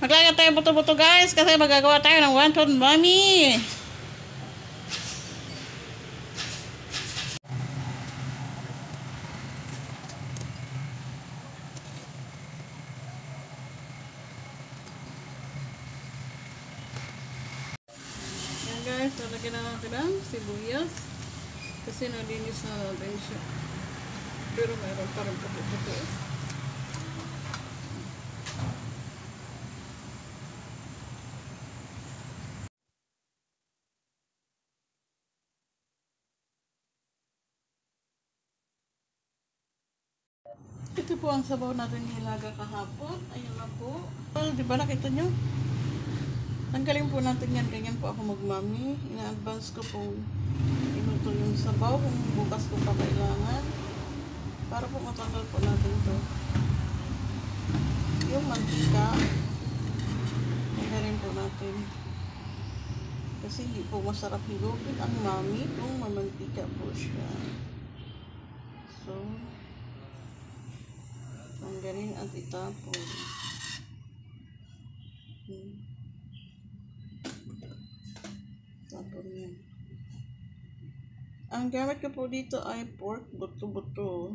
Maglagay tayo buto-buto guys kasi magagawa tayo ng wonton mommy. Yan guys, lalagyan na natin ang sibuyas kasi nalinis na natin siya. Pero mayroon parang puti-puti. Ito po ang sabaw natin nilaga kahapon. Ayun na po. Well, di ba nakita nyo? Tanggalin po natin yan. Ganyan po ako magmami. Ina-advance ko po inuto yung sabaw kung bukas ko pa kailangan. Para po matanggal po natin to. Yung mantika. Tanggalin po natin. Kasi hindi po masarap higupin ang mami kung mamantika po siya. So, tanggalin at itapon. Tapon yan. Ang gamit ko po dito ay pork buto-buto.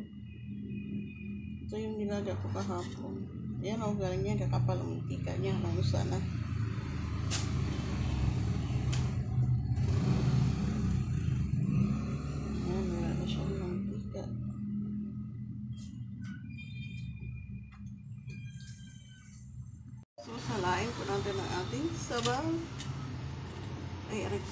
Ito yung nilaga ko kahapon. Yan o, galing yan. Kakapal ang mantika niya. Kung sana. Yan, wala na siyang mantika. So, salain po natin ang ating sabaw. Ay, aray.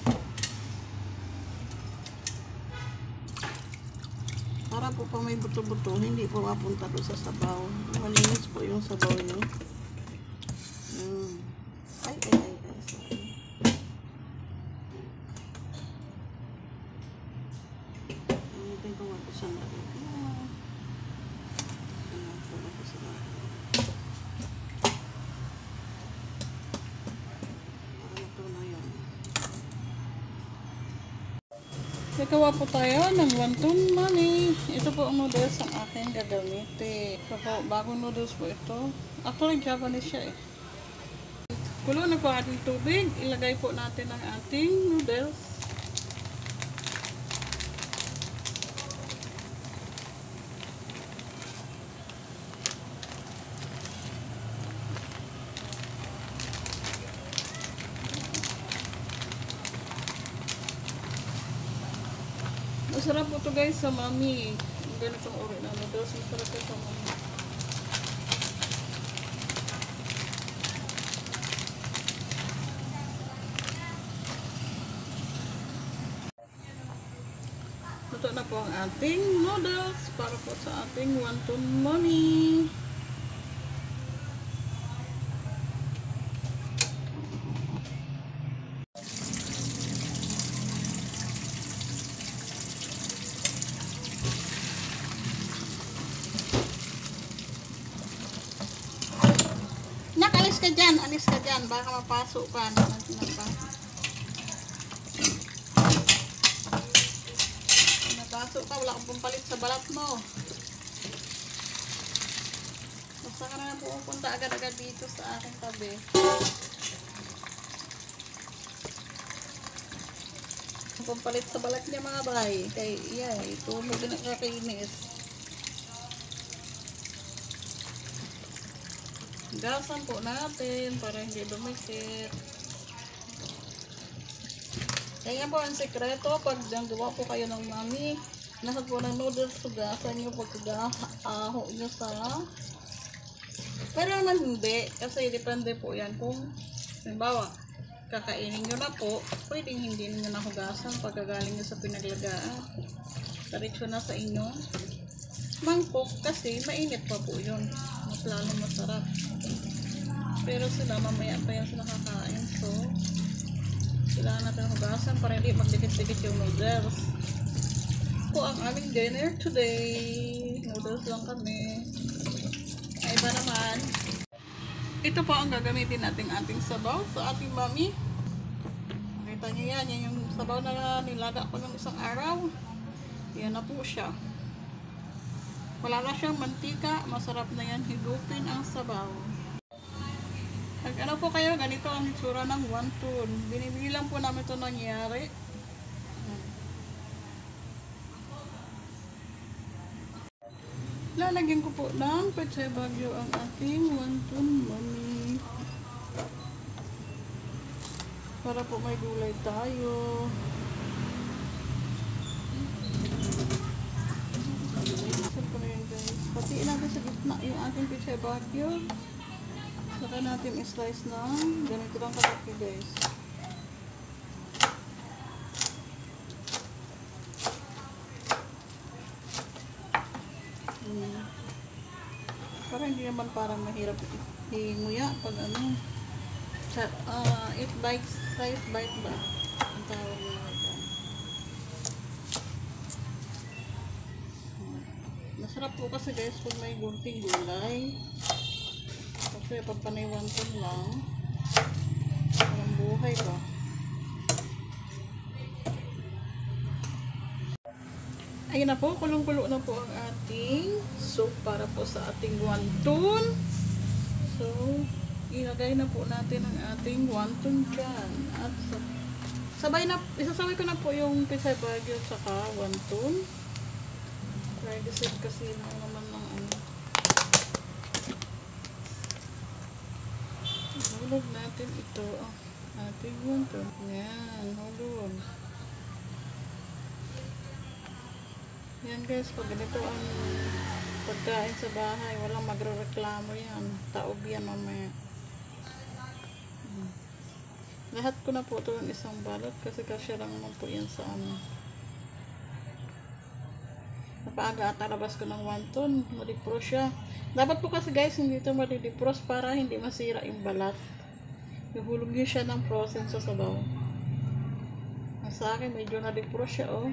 Para po pa may buto-buto, hindi po mapunta doon sa sabaw. Malinis po yung sabaw niyo. Ay. Sorry. Initin ko nga po sa natin. Nagawa po tayo ng wonton mommy. Ito po ang noodles ang aking gagamitin. Ito po, bagong noodles po ito. Actually, Japanese siya eh. Kulo na po ating tubig. Ilagay po natin ang ating noodles. Masarap po ito guys sa mami. Ang ganitong uri na noodles. Masarap ito sa mami. Luto na po ang ating noodles para po sa ating wonton mommy. Alis ka dyan, baka mapasok ka. Napasok ka, wala kang pampalit sa balat mo. Basta ka na pupunta agad-agad dito sa aking tabi. Pampalit sa balat niya mga bay. Kaya iya, ito mo din nakakainis. Gasan po natin para hindi dumikit. Kaya po ang sekreto, pag gawa po kayo ng mami, nasa po ng noodles, gasan nyo pagkaaho nyo sa... Pero naman hindi, kasi depende po yan kung, halimbawa, kakainin nyo na po, pwedeng hindi nyo nahugasan pagkagaling nyo sa pinaglagaan. Diretso na sa inyo. Mangkok kasi mainit pa po yun. Mas lalo masarap. Pero sila mamaya pa yan sila kakain. So, kailangan natin hugasan para hindi magdikit-dikit yung noodles. Po ang aming dinner today. Noodles lang kami. Ay iba naman. Ito po ang gagamitin natin ating sabaw sa ating mami. Nakita nyo yan. Yan yung sabaw na nilaga ko ng isang araw. Yan na po siya. Wala na siyang mantika. Masarap na yan higupin ang sabaw. Pag ano po kayo, ganito ang itsura ng wonton. Binibili lang po namin ito nangyari. Lalagyan ko po ng Pechay Bagyo ang ating wonton mami. Para po may gulay tayo. Isip ko na yun guys. Patiin natin sa gitna yung ating Pechay Bagyo. Saka natin i-slice ng ganito lang kalaki guys. Para hindi naman parang mahirap hinguya pag ano. It bites, size bite ba? Ang tawag nila dyan. Masarap po kasi guys pag may gunting gulay. Kasi pag panay wonton lang, parang buhay ba? Ayun na po, kulong-kulo na po ang ating soup para po sa ating wonton. So, ilagay na po natin ang ating wonton dyan. At isasabay ko na po yung Pechay Bagyo at saka wonton. Try this it kasi naman ng ano. Hulog natin ito. Ating wonton. Yan, hulog. Yan guys, pag ganito ang pagkain sa bahay, walang magre-reklamo yan. Taob yan mamaya. Lahat ko na po ito yung isang balot kasi kasya lang naman po yan sa ano. Napaaga at alabas ko ng wonton, malipro siya. Dapat po kasi guys, hindi ito malilipros para hindi masira yung balat. Ihulog nyo siya ng frozen sa sabaw. Sa akin, medyo nalipro siya oh.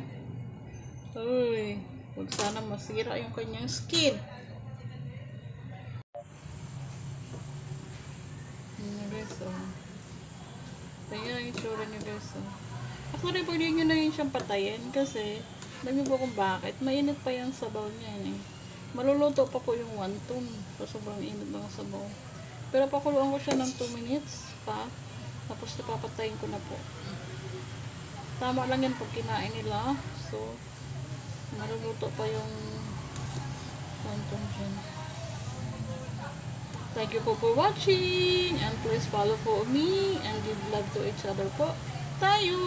Uy, huwag sana masira yung kanyang skin. Ano guys, oh. Kaya yung itsura niya guys, oh. Actually, pwede nyo na yun siyang patayin kasi, alam niyo po kung bakit, mainit pa yung sabaw niya eh. Maluluto pa po yung wonton sa sobrang init ng sabaw. Pero pakuluan ko siya ng 2 minutes pa, tapos napapatayin ko na po. Tama lang yan pag kinain nila. So, maluluto pa yung wonton dyan. Thank you po for watching and please follow po me and give love to each other po tayo.